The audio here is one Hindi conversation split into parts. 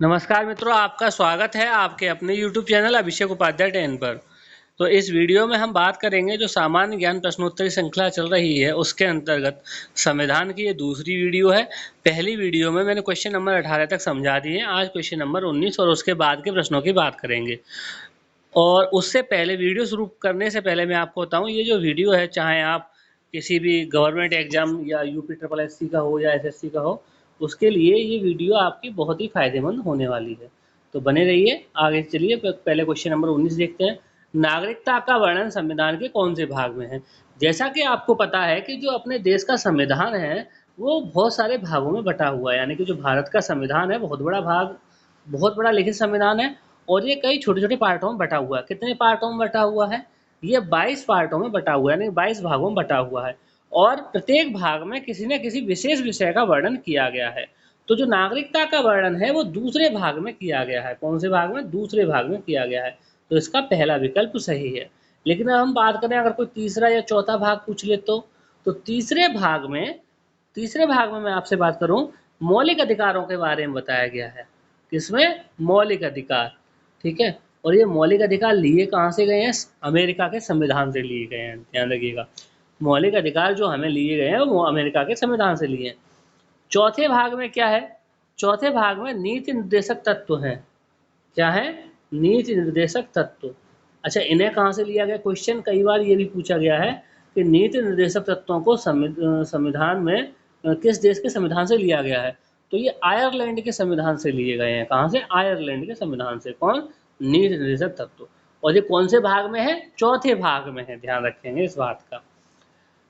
नमस्कार मित्रों, आपका स्वागत है आपके अपने YouTube चैनल अभिषेक उपाध्याय 10 पर। तो इस वीडियो में हम बात करेंगे जो सामान्य ज्ञान प्रश्नोत्तरी श्रृंखला चल रही है उसके अंतर्गत संविधान की ये दूसरी वीडियो है। पहली वीडियो में मैंने क्वेश्चन नंबर 18 तक समझा दिए। आज क्वेश्चन नंबर 19 और उसके बाद के प्रश्नों की बात करेंगे। और उससे पहले वीडियो शुरू करने से पहले मैं आपको बताऊँ, ये जो वीडियो है चाहे आप किसी भी गवर्नमेंट एग्जाम या यूपी का हो या एसएससी का हो, उसके लिए ये वीडियो आपकी बहुत ही फायदेमंद होने वाली है। तो बने रहिए। आगे चलिए पहले क्वेश्चन नंबर 19 देखते हैं। नागरिकता का वर्णन संविधान के कौन से भाग में है? जैसा कि आपको पता है कि जो अपने देश का संविधान है वो बहुत सारे भागों में बटा हुआ है, यानी कि जो भारत का संविधान है बहुत बड़ा लिखित संविधान है और ये कई छोटे-छोटे पार्टों में बटा हुआ है। कितने पार्टों में बटा हुआ है? ये 22 पार्टों में बटा हुआ है, यानी 22 भागों में बटा हुआ है और प्रत्येक भाग में किसी न किसी विशेष विषय का वर्णन किया गया है। तो जो नागरिकता का वर्णन है वो दूसरे भाग में किया गया है। कौन से भाग में? दूसरे भाग में किया गया है। तो इसका पहला विकल्प सही है। लेकिन अब हम बात करें, अगर कोई तीसरा या चौथा भाग पूछ ले तो तीसरे भाग में मैं आपसे बात करूं, मौलिक अधिकारों के बारे में बताया गया है। किसमें? मौलिक अधिकार। ठीक है। और ये मौलिक अधिकार लिए कहाँ से गए हैं? अमेरिका के संविधान से लिए गए हैं, ध्यान रखिएगा। मौलिक अधिकार जो हमें लिए गए हैं वो अमेरिका के संविधान से लिए हैं। चौथे भाग में क्या है? चौथे भाग में नीति निर्देशक तत्व हैं। क्या है? नीति निर्देशक तत्व। अच्छा, इन्हें कहाँ से लिया गया? क्वेश्चन कई बार ये भी पूछा गया है कि नीति निर्देशक तत्वों को संविधान में किस देश के संविधान से लिया गया है? तो ये आयरलैंड के संविधान से लिए गए हैं। कहाँ से? आयरलैंड के संविधान से। कौन? नीति निर्देशक तत्व। और ये कौन से भाग में है? चौथे भाग में है, ध्यान रखेंगे इस बात का।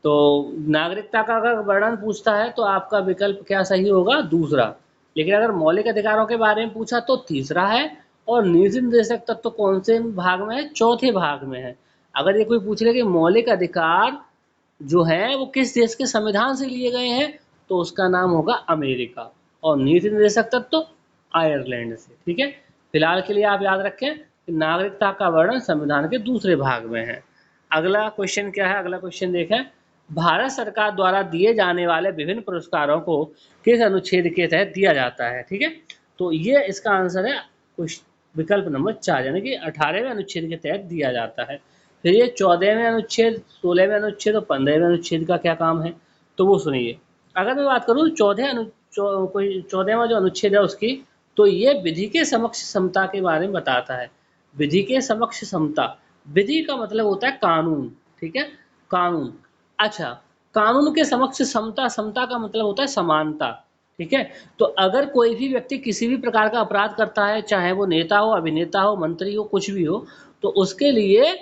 तो नागरिकता का अगर वर्णन पूछता है तो आपका विकल्प क्या सही होगा? दूसरा। लेकिन अगर मौलिक अधिकारों के बारे में पूछा तो तीसरा है। और नीति निर्देशक तत्व कौन से भाग में है? चौथे भाग में है। अगर ये कोई पूछ ले कि मौलिक अधिकार जो है वो किस देश के संविधान से लिए गए हैं, तो उसका नाम होगा अमेरिका। और नीति निर्देशक तत्व आयरलैंड से। ठीक है। फिलहाल के लिए आप याद रखें कि नागरिकता का वर्णन संविधान के दूसरे भाग में है। अगला क्वेश्चन क्या है? अगला क्वेश्चन देखें। भारत सरकार द्वारा दिए जाने वाले विभिन्न पुरस्कारों को किस अनुच्छेद के तहत दिया जाता है? ठीक है। तो ये इसका आंसर है विकल्प नंबर 4, यानी कि 18वें अनुच्छेद के तहत दिया जाता है। फिर ये 14वें अनुच्छेद, 16वें अनुच्छेद और 15वें अनुच्छेद का क्या काम है, तो वो सुनिए। अगर मैं बात करूँ कोई 14वां जो अनुच्छेद है उसकी, तो ये विधि के समक्ष समता के बारे में बताता है। विधि के समक्ष समता। विधि का मतलब होता है कानून। ठीक है। कानून। अच्छा, कानून के समक्ष समता, समता का मतलब होता है समानता। ठीक है। तो अगर कोई भी व्यक्ति किसी भी प्रकार का अपराध करता है, चाहे वो नेता हो, अभिनेता हो, मंत्री हो, कुछ भी हो, तो उसके लिए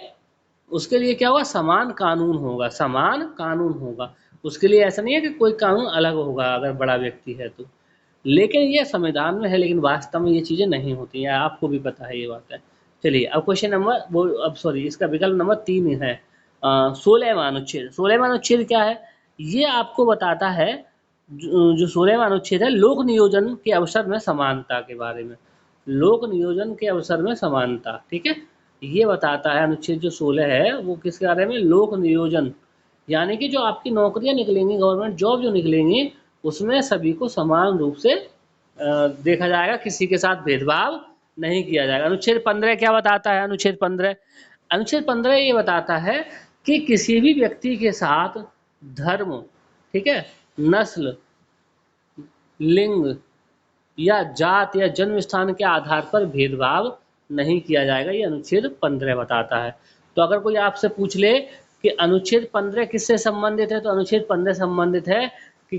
क्या होगा? समान कानून होगा। समान कानून होगा। उसके लिए ऐसा नहीं है कि कोई कानून अलग होगा अगर बड़ा व्यक्ति है तो। लेकिन ये संविधान में है, लेकिन वास्तव में ये चीजें नहीं होती हैं, आपको भी पता है ये बात है। चलिए अब क्वेश्चन नंबर वो अब सॉरी इसका विकल्प नंबर 3 है। 16वां अनुच्छेद। 16वां अनुच्छेद क्या है? ये आपको बताता है, जो 16वां अनुच्छेद है, लोक नियोजन के अवसर में समानता के बारे में। लोक नियोजन के अवसर में समानता। ठीक है। ये बताता है अनुच्छेद जो 16 है वो किसके बारे में? लोक नियोजन। यानी कि जो आपकी नौकरियां निकलेंगी, गवर्नमेंट जॉब जो निकलेंगी, उसमें सभी को समान रूप से देखा जाएगा, किसी के साथ भेदभाव नहीं किया जाएगा। अनुच्छेद 15 क्या बताता है? अनुच्छेद 15 ये बताता है कि किसी भी व्यक्ति के साथ धर्म, ठीक है, नस्ल, लिंग या जात या जन्म स्थान के आधार पर भेदभाव नहीं किया जाएगा। ये अनुच्छेद 15 बताता है। तो अगर कोई आपसे पूछ ले कि अनुच्छेद 15 किससे संबंधित है, तो अनुच्छेद 15 संबंधित है कि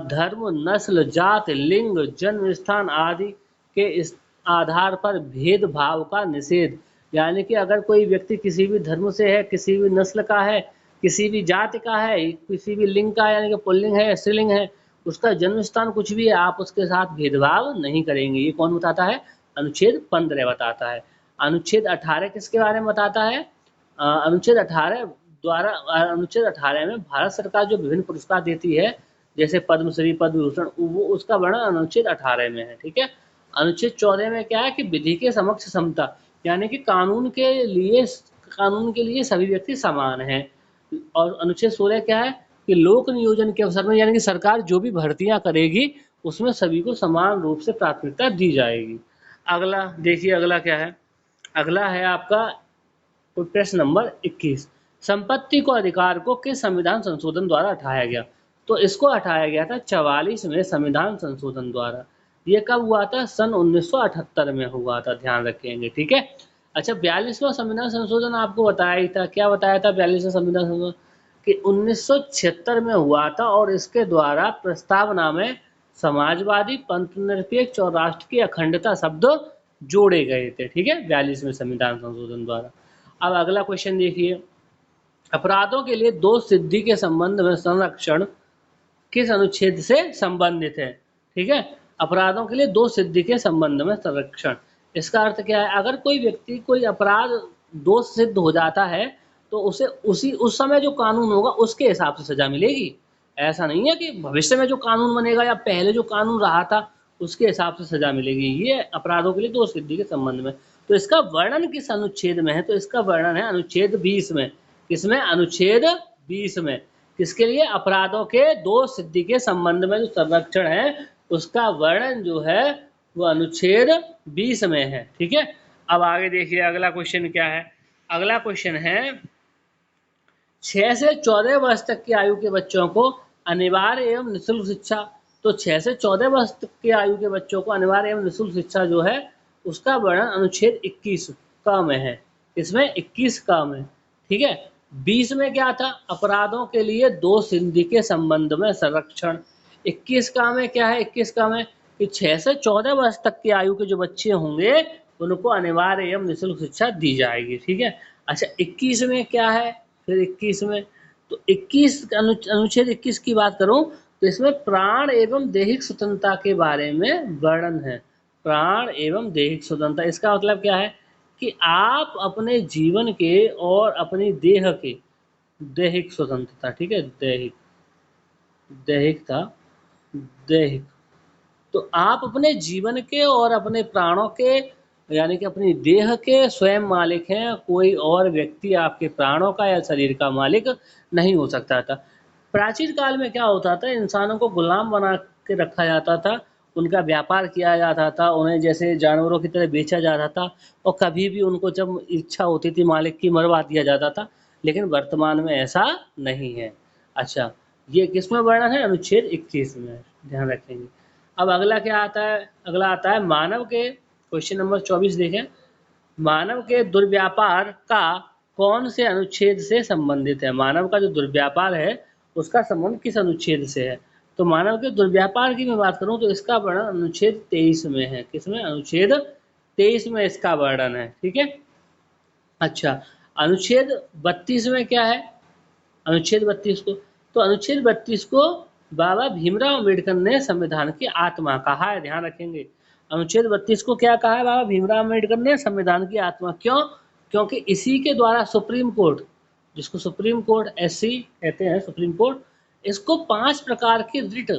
धर्म, नस्ल, जात, लिंग, जन्म स्थान आदि के इस आधार पर भेदभाव का निषेध। यानी कि अगर कोई व्यक्ति किसी भी धर्म से है, किसी भी नस्ल का है, किसी भी जाति का है, किसी भी लिंग का, यानी कि पुल्लिंग है, स्त्रीलिंग है, उसका जन्म स्थान कुछ भी है, आप उसके साथ भेदभाव नहीं करेंगे। ये कौन बताता है? अनुच्छेद 15 बताता है। अनुच्छेद 18 किसके बारे में बताता है? अनुच्छेद 18 में भारत सरकार जो विभिन्न पुरस्कार देती है, जैसे पद्मश्री, पद्म भूषण, वो उसका वर्णन अनुच्छेद 18 में है। ठीक है। अनुच्छेद 14 में क्या है कि विधि के समक्ष समता, यानी कि कानून के लिए सभी व्यक्ति समान हैं। और अनुच्छेद 16 क्या है कि लोक नियोजन के अवसर में, यानी कि सरकार जो भी भर्तियां करेगी उसमें सभी को समान रूप से प्राथमिकता दी जाएगी। अगला देखिए, अगला क्या है, अगला है आपका प्रश्न नंबर 21। संपत्ति को अधिकार को किस संविधान संशोधन द्वारा हटाया गया? तो इसको हटाया गया था 44 में संविधान संशोधन द्वारा। ये कब हुआ था? सन 1978 में हुआ था, ध्यान रखेंगे, ठीक है। अच्छा, 42वां संविधान संशोधन आपको बताया ही था, क्या बताया था 42वां संविधान संशोधन? कि 1976 में हुआ था और इसके द्वारा प्रस्तावना में समाजवादी, पंथनिरपेक्ष और राष्ट्र की अखंडता शब्द जोड़े गए थे, ठीक है, 42वें संविधान संशोधन द्वारा। अब अगला क्वेश्चन देखिए, अपराधों के लिए दोष सिद्धि के संबंध में संरक्षण किस अनुच्छेद से संबंधित है? ठीक है, अपराधों के लिए दोष सिद्धि के संबंध में संरक्षण, इसका अर्थ क्या है? अगर कोई व्यक्ति कोई अपराध दोष सिद्ध हो जाता है तो उसे उस समय जो कानून होगा उसके हिसाब से सजा मिलेगी। ऐसा नहीं है कि भविष्य में जो कानून बनेगा या पहले जो कानून रहा था उसके हिसाब से सजा मिलेगी। ये अपराधों के लिए दोष सिद्धि के संबंध में। तो इसका वर्णन किस अनुच्छेद में है? तो इसका वर्णन है अनुच्छेद 20 में। किसमें? अनुच्छेद 20 में। किसके लिए? अपराधों के दोष सिद्धि के संबंध में जो संरक्षण है उसका वर्णन जो है वो अनुच्छेद 20 में है, ठीक है। अब आगे देखिए, अगला क्वेश्चन क्या है? अगला क्वेश्चन है 6 से 14 वर्ष तक की आयु के बच्चों को अनिवार्य एवं निःशुल्क शिक्षा। तो 6 से 14 वर्ष तक की आयु के बच्चों को अनिवार्य एवं निःशुल्क शिक्षा जो है उसका वर्णन अनुच्छेद 21 का में है। इसमें 21 का में, ठीक है। 20 में क्या था? अपराधों के लिए दोष सिद्धि के संबंध में संरक्षण। 21 का में क्या है? 21 का में कि 6 से 14 वर्ष तक की आयु के जो बच्चे होंगे उनको अनिवार्य एवं निःशुल्क शिक्षा दी जाएगी, ठीक है। अच्छा, 21 में क्या है? फिर 21 में, तो 21 अनुच्छेद 21 की बात करूं तो इसमें प्राण एवं दैहिक स्वतंत्रता के बारे में वर्णन है। प्राण एवं दैहिक स्वतंत्रता, इसका मतलब क्या है कि आप अपने जीवन के और अपनी देह के, दैहिक स्वतंत्रता, ठीक है, दैहिक, दैहिक था, दैहिक, तो आप अपने जीवन के और अपने प्राणों के, यानी कि अपनी देह के स्वयं मालिक हैं। कोई और व्यक्ति आपके प्राणों का या शरीर का मालिक नहीं हो सकता था। प्राचीन काल में क्या होता था? इंसानों को गुलाम बना के रखा जाता था, उनका व्यापार किया जाता था, उन्हें जैसे जानवरों की तरह बेचा जाता था और कभी भी उनको जब इच्छा होती थी मालिक की मरवा दिया जाता था। लेकिन वर्तमान में ऐसा नहीं है। अच्छा, ये किसमें वर्णन है? अनुच्छेद 21 में, ध्यान रखेंगे। अब अगला क्या आता है? अगला आता है मानव के, क्वेश्चन नंबर 24 देखें, मानव के दुर्व्यापार का कौन से अनुच्छेद से संबंधित है? मानव का जो दुर्व्यापार है उसका संबंध किस अनुच्छेद से है? तो मानव के दुर्व्यापार की मैं बात करूं तो इसका वर्णन अनुच्छेद 23 में है। किसमें? अनुच्छेद 23 में इसका वर्णन है, ठीक है। अच्छा, अनुच्छेद 32 में क्या है? अनुच्छेद 32 को, तो अनुच्छेद 32 को बाबा भीमराव अम्बेडकर ने संविधान की आत्मा कहा है, ध्यान रखेंगे। अनुच्छेद 32 को क्या कहा है बाबा भीमराव अम्बेडकर ने? संविधान की आत्मा। क्यों? क्योंकि इसी के द्वारा सुप्रीम कोर्ट, जिसको सुप्रीम कोर्ट एससी कहते हैं, सुप्रीम कोर्ट, इसको 5 प्रकार की रिट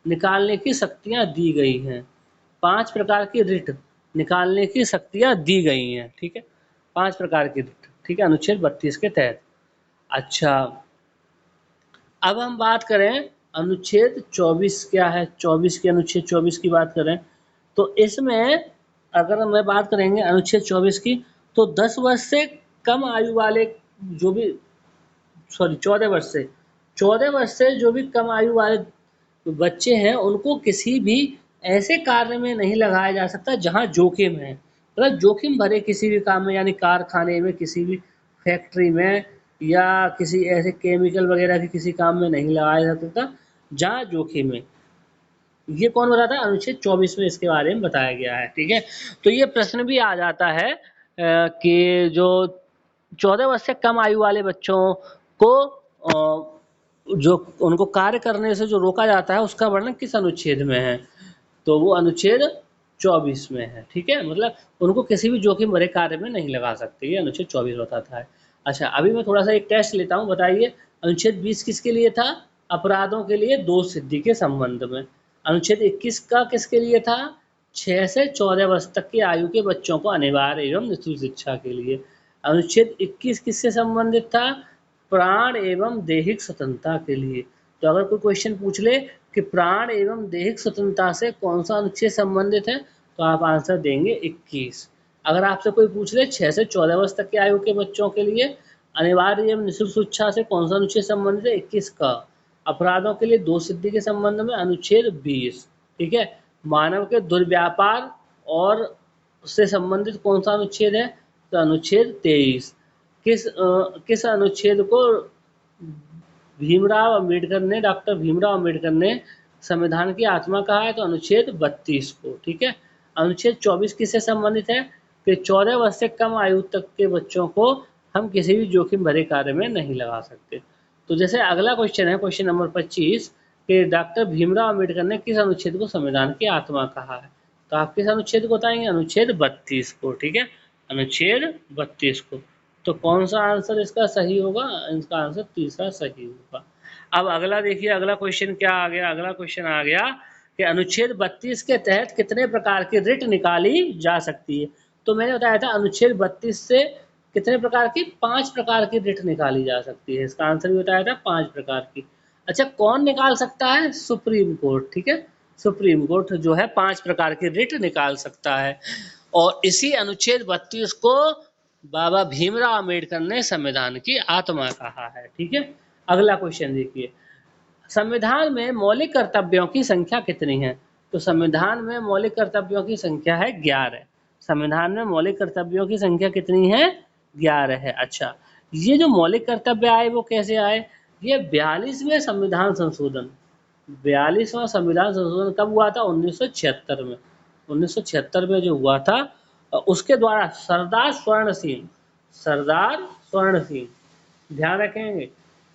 निकालने की शक्तियां दी गई हैं। 5 प्रकार की रिट निकालने की शक्तियां दी गई हैं, ठीक है, 5 प्रकार की रिट, ठीक है, अनुच्छेद 32 के तहत। अच्छा, अब हम बात करें अनुच्छेद 24 क्या है? 24 की, अनुच्छेद 24 की बात करें तो इसमें अगर मैं बात करेंगे अनुच्छेद 24 की, तो 10 वर्ष से कम आयु वाले जो भी, सॉरी 14 वर्ष से, 14 वर्ष से जो भी कम आयु वाले बच्चे हैं उनको किसी भी ऐसे कार्य में नहीं लगाया जा सकता जहां जोखिम है। मतलब जोखिम भरे किसी भी काम में, यानी कारखाने में, किसी भी फैक्ट्री में या किसी ऐसे केमिकल वगैरह के किसी काम में नहीं लगाया जा सकता जहाँ जोखिम है। ये कौन बताता है? अनुच्छेद 24 में इसके बारे में बताया गया है, ठीक है। तो ये प्रश्न भी आ जाता है कि जो 14 वर्ष से कम आयु वाले बच्चों को जो उनको कार्य करने से जो रोका जाता है उसका वर्णन किस अनुच्छेद में है? तो वो अनुच्छेद 24 में है, ठीक है। मतलब उनको किसी भी जोखिम भरे कार्य में नहीं लगा सकते, ये अनुच्छेद 24 बताता है। अच्छा, अभी मैं थोड़ा सा एक टेस्ट लेता हूँ, बताइए अनुच्छेद 20 किसके लिए था? अपराधों के लिए दोष सिद्धि के संबंध में। अनुच्छेद 21 का किसके लिए था? 6 से 14 वर्ष तक की आयु के बच्चों को अनिवार्य एवं निःशुल्क शिक्षा के लिए। अनुच्छेद 21 किससे संबंधित था? प्राण एवं दैहिक स्वतंत्रता के लिए। तो अगर कोई क्वेश्चन पूछ ले कि प्राण एवं दैहिक स्वतंत्रता से कौन सा अनुच्छेद संबंधित है, तो आप आंसर देंगे 21। अगर आपसे कोई पूछ ले 6 से 14 वर्ष तक की आयु के बच्चों के लिए अनिवार्य एवं निःशुल्क शिक्षा से कौन सा अनुच्छेद संबंधित है, 21 का। अपराधों के लिए दोष सिद्धि के संबंध में अनुच्छेद 20, ठीक है। मानव के दुर्व्यापार और उससे संबंधित कौन सा अनुच्छेद है, तो अनुच्छेद 23। किस अनुच्छेद को भीमराव अंबेडकर ने, डॉक्टर भीमराव अंबेडकर ने संविधान की आत्मा कहा है, तो अनुच्छेद 32 को, ठीक है। अनुच्छेद 24 किससे संबंधित है, कि 14 वर्ष से कम आयु तक के बच्चों को हम किसी भी जोखिम भरे कार्य में नहीं लगा सकते। तो जैसे अगला क्वेश्चन है, क्वेश्चन नंबर 25, कि डॉक्टर भीमराव अंबेडकर ने किस अनुच्छेद को संविधान की आत्मा कहा है, तो आप किस अनुच्छेद को बताएंगे, अनुच्छेद 32 को, ठीक है, अनुच्छेद 32 को। तो कौन सा आंसर इसका सही होगा, इसका आंसर तीसरा सही होगा। अब अगला देखिए, अगला क्वेश्चन क्या आ गया, अगला क्वेश्चन आ गया कि अनुच्छेद 32 के तहत कितने प्रकार की रिट निकाली जा सकती है। तो मैंने बताया था अनुच्छेद 32 से कितने प्रकार की, 5 प्रकार की रिट निकाली जा सकती है। इसका आंसर भी बताया था 5 प्रकार की। अच्छा, कौन निकाल सकता है, सुप्रीम कोर्ट, ठीक है। सुप्रीम कोर्ट जो है 5 प्रकार की रिट निकाल सकता है, और इसी अनुच्छेद 32 को बाबा भीमराव अंबेडकर ने संविधान की आत्मा कहा है, ठीक है। अगला क्वेश्चन देखिए, संविधान में मौलिक कर्तव्यों की संख्या कितनी है, तो संविधान में मौलिक कर्तव्यों की संख्या है 11। संविधान में मौलिक कर्तव्यों की संख्या कितनी है, 11 है। अच्छा, ये जो मौलिक कर्तव्य आए वो कैसे आए, ये 42वें संविधान संशोधन, 42वां संविधान संशोधन कब हुआ था, 1976 में। 1976 में जो हुआ था, उसके द्वारा सरदार स्वर्ण सिंह, सरदार स्वर्ण सिंह, ध्यान रखेंगे,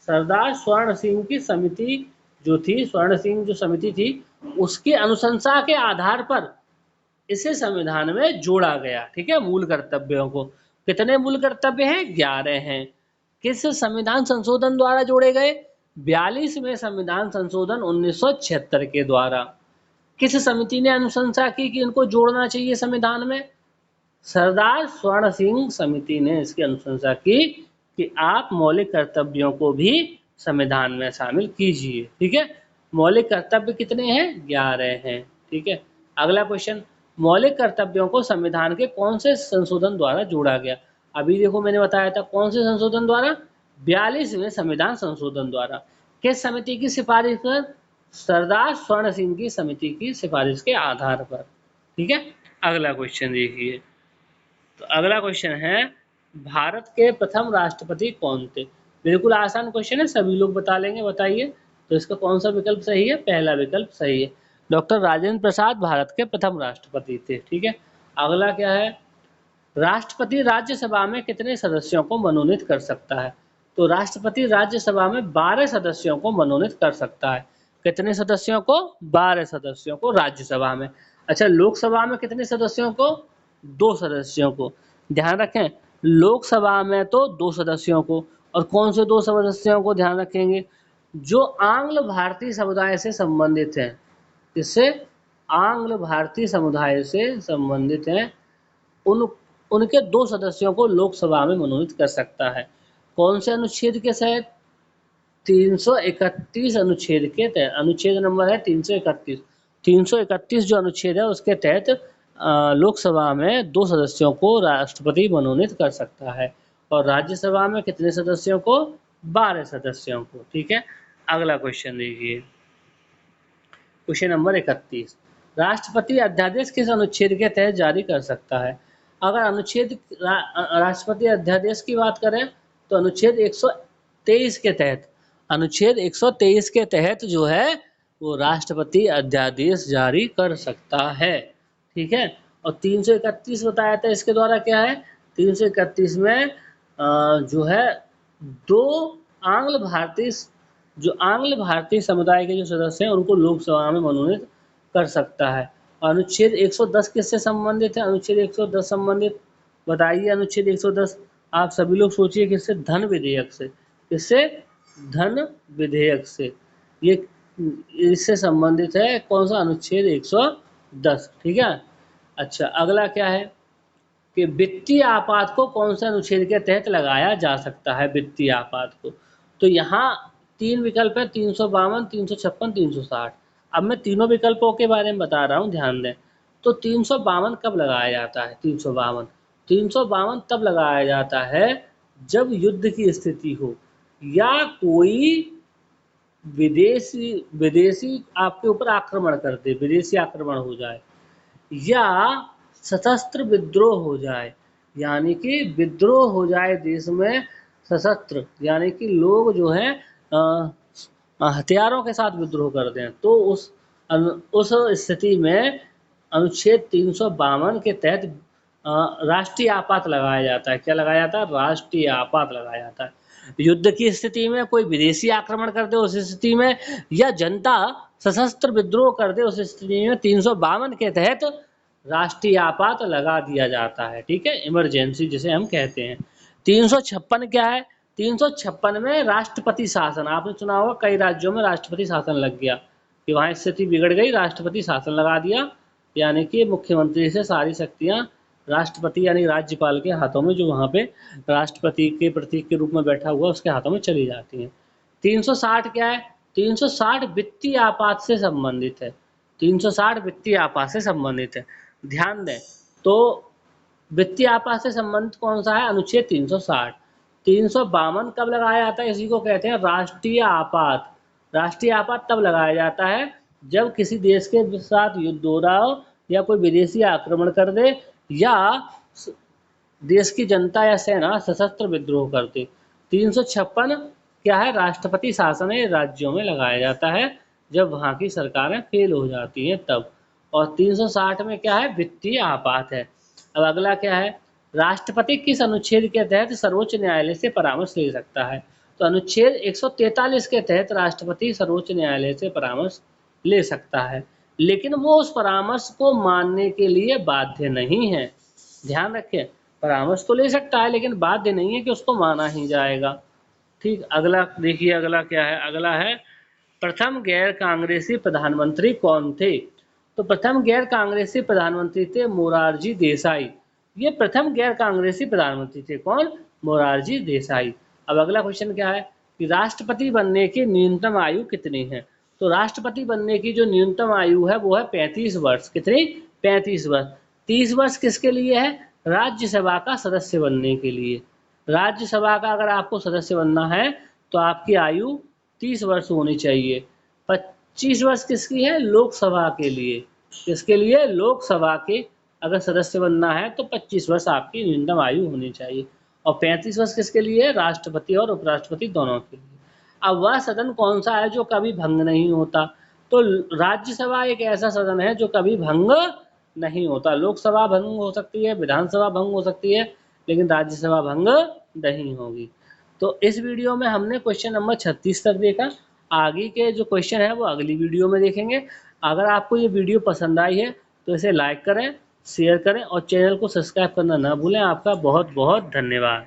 सरदार स्वर्ण सिंह की समिति जो थी, स्वर्ण सिंह जो समिति थी, उसकी अनुशंसा के आधार पर इसे संविधान में जोड़ा गया, ठीक है। मूल कर्तव्यों को, कितने मूल कर्तव्य हैं, 11 हैं। किस संविधान संशोधन द्वारा जोड़े गए, 42वें संविधान संशोधन 1976 के द्वारा। किस समिति ने अनुशंसा की कि इनको जोड़ना चाहिए संविधान में, सरदार स्वर्ण सिंह समिति ने इसकी अनुशंसा की कि आप मौलिक कर्तव्यों को भी संविधान में शामिल कीजिए, ठीक है। मौलिक कर्तव्य कितने हैं, 11 हैं, ठीक है। अगला क्वेश्चन, मौलिक कर्तव्यों को संविधान के कौन से संशोधन द्वारा जोड़ा गया। अभी देखो मैंने बताया था कौन से संशोधन द्वारा, 42वें संविधान संशोधन द्वारा। किस समिति की सिफारिश पर, सरदार स्वर्ण सिंह की समिति की सिफारिश के आधार पर, ठीक है। अगला क्वेश्चन देखिए, तो अगला क्वेश्चन है, भारत के प्रथम राष्ट्रपति कौन थे। बिल्कुल आसान क्वेश्चन है, सभी लोग बता लेंगे, बताइए। तो इसका कौन सा विकल्प सही है, पहला विकल्प सही है, डॉक्टर राजेंद्र प्रसाद भारत के प्रथम राष्ट्रपति थे, ठीक है। अगला क्या है, राष्ट्रपति राज्यसभा में कितने सदस्यों को मनोनीत कर सकता है, तो राष्ट्रपति राज्यसभा में 12 सदस्यों को मनोनीत कर सकता है। कितने सदस्यों को, 12 सदस्यों को राज्यसभा में। अच्छा, लोकसभा में कितने सदस्यों को, 2 सदस्यों को। ध्यान रखें, लोकसभा में तो 2 सदस्यों को, और कौन से 2 सदस्यों को ध्यान रखेंगे, जो आंग्ल भारतीय समुदाय से संबंधित हैं। किससे, आंग्ल भारतीय समुदाय से संबंधित हैं, उनके 2 सदस्यों को लोकसभा में मनोनीत कर सकता है। कौन से अनुच्छेद के तहत, 331 अनुच्छेद के तहत, अनुच्छेद नंबर है 331। 331 जो अनुच्छेद है उसके तहत लोकसभा में 2 सदस्यों को राष्ट्रपति मनोनीत कर सकता है, और राज्यसभा में कितने सदस्यों को, 12 सदस्यों को, ठीक है। अगला क्वेश्चन देखिए, क्वेश्चन नंबर 31, राष्ट्रपति अध्यादेश किस अनुच्छेद के तहत जारी कर सकता है। अगर अनुच्छेद राष्ट्रपति अध्यादेश की बात करें तो अनुच्छेद 123 के तहत, अनुच्छेद 123 के तहत जो है वो राष्ट्रपति अध्यादेश जारी कर सकता है, ठीक है। और 331 बताया था, इसके द्वारा क्या है, 331 में जो है 2 आंग्ल भारतीय समुदाय के जो सदस्य हैं उनको लोकसभा में मनोनीत कर सकता है। अनुच्छेद 110 किससे संबंधित है, अनुच्छेद 110 संबंधित, बताइए अनुच्छेद 110, आप सभी लोग सोचिए, किससे, धन विधेयक से। किससे, धन विधेयक से, ये इससे संबंधित है। कौन सा, अनुच्छेद 110, ठीक है। अच्छा, अगला क्या है कि वित्तीय आपात को कौन से अनुच्छेद के तहत लगाया जा सकता है, वित्तीय आपात को। तो यहाँ 3 विकल्प है, 352, 356, 360। अब मैं तीनों विकल्पों के बारे में बता रहा हूँ, ध्यान दें। तो 352 कब लगाया जाता है? 352 तब लगाया जाता है जब युद्ध की स्थिति हो, या कोई विदेशी विदेशी आपके ऊपर आक्रमण कर दे, विदेशी आक्रमण हो जाए, या सशस्त्र विद्रोह हो जाए, यानी कि विद्रोह हो जाए देश में सशस्त्र, यानी कि लोग जो है हथियारों के साथ विद्रोह कर दें, तो उस स्थिति में अनुच्छेद 352 के तहत राष्ट्रीय आपात लगाया जाता है। क्या लगाया जाता है? राष्ट्रीय आपात लगाया जाता है। युद्ध की स्थिति में कोई विदेशी आक्रमण कर दे उस स्थिति में, या जनता सशस्त्र विद्रोह कर दे उस स्थिति में 352 के तहत राष्ट्रीय आपात लगा दिया जाता है। ठीक है, इमरजेंसी जिसे हम कहते हैं। 356 क्या है? 356 में राष्ट्रपति शासन, आपने सुना होगा कई राज्यों में राष्ट्रपति शासन लग गया कि वहां स्थिति बिगड़ गई, राष्ट्रपति शासन लगा दिया, यानी कि मुख्यमंत्री से सारी शक्तियां राष्ट्रपति यानी राज्यपाल के हाथों में, जो वहां पे राष्ट्रपति के प्रतीक के रूप में बैठा हुआ उसके हाथों में चली जाती हैं। 360 क्या है? 360 वित्तीय आपात से संबंधित है। 360 वित्तीय आपात से संबंधित है, ध्यान दें। तो वित्तीय आपात से संबंधित कौन सा है? अनुच्छेद 360। 352 कब लगाया जाता है? इसी को कहते हैं राष्ट्रीय आपात। राष्ट्रीय आपात तब लगाया जाता है जब किसी देश के साथ युद्ध हो रहा हो, या कोई विदेशी आक्रमण कर दे, या देश की जनता या सेना सशस्त्र विद्रोह कर दे। 356 क्या है? राष्ट्रपति शासन है, राज्यों में लगाया जाता है जब वहां की सरकारें फेल हो जाती हैं तब। और 360 में क्या है? वित्तीय आपात है। अब अगला क्या है? राष्ट्रपति किस अनुच्छेद के तहत सर्वोच्च न्यायालय से परामर्श ले सकता है? तो अनुच्छेद 143 के तहत राष्ट्रपति सर्वोच्च न्यायालय से परामर्श ले सकता है, लेकिन वो उस परामर्श को मानने के लिए बाध्य नहीं है। ध्यान रखें, परामर्श तो ले सकता है लेकिन बाध्य नहीं है कि उसको माना ही जाएगा। ठीक, अगला देखिए, अगला क्या है? अगला है प्रथम गैर कांग्रेसी प्रधानमंत्री कौन थे? तो प्रथम गैर कांग्रेसी प्रधानमंत्री थे मोरारजी देसाई। ये प्रथम गैर कांग्रेसी प्रधानमंत्री थे। कौन? मोरारजी देसाई। अब अगला क्वेश्चन क्या है कि राष्ट्रपति बनने की न्यूनतम आयु कितनी है? तो राष्ट्रपति बनने की जो न्यूनतम आयु है वो है 35 वर्ष। कितनी? 35 वर्ष। 30 वर्ष किसके लिए है? राज्यसभा का सदस्य बनने के लिए। राज्यसभा का अगर आपको सदस्य बनना है तो आपकी आयु 30 वर्ष होनी चाहिए। 25 वर्ष किसकी है? लोकसभा के लिए। किसके लिए? लोकसभा के अगर सदस्य बनना है तो 25 वर्ष आपकी न्यूनतम आयु होनी चाहिए। और 35 वर्ष किसके लिए? राष्ट्रपति और उपराष्ट्रपति दोनों के लिए। अब वह सदन कौन सा है जो कभी भंग नहीं होता? तो राज्यसभा एक ऐसा सदन है जो कभी भंग नहीं होता। लोकसभा भंग हो सकती है, विधानसभा भंग हो सकती है, लेकिन राज्यसभा भंग नहीं होगी। तो इस वीडियो में हमने क्वेश्चन नंबर 36 तक देखा। आगे के जो क्वेश्चन है वो अगली वीडियो में देखेंगे। अगर आपको ये वीडियो पसंद आई है तो इसे लाइक करें, शेयर करें और चैनल को सब्सक्राइब करना ना भूलें। आपका बहुत बहुत धन्यवाद।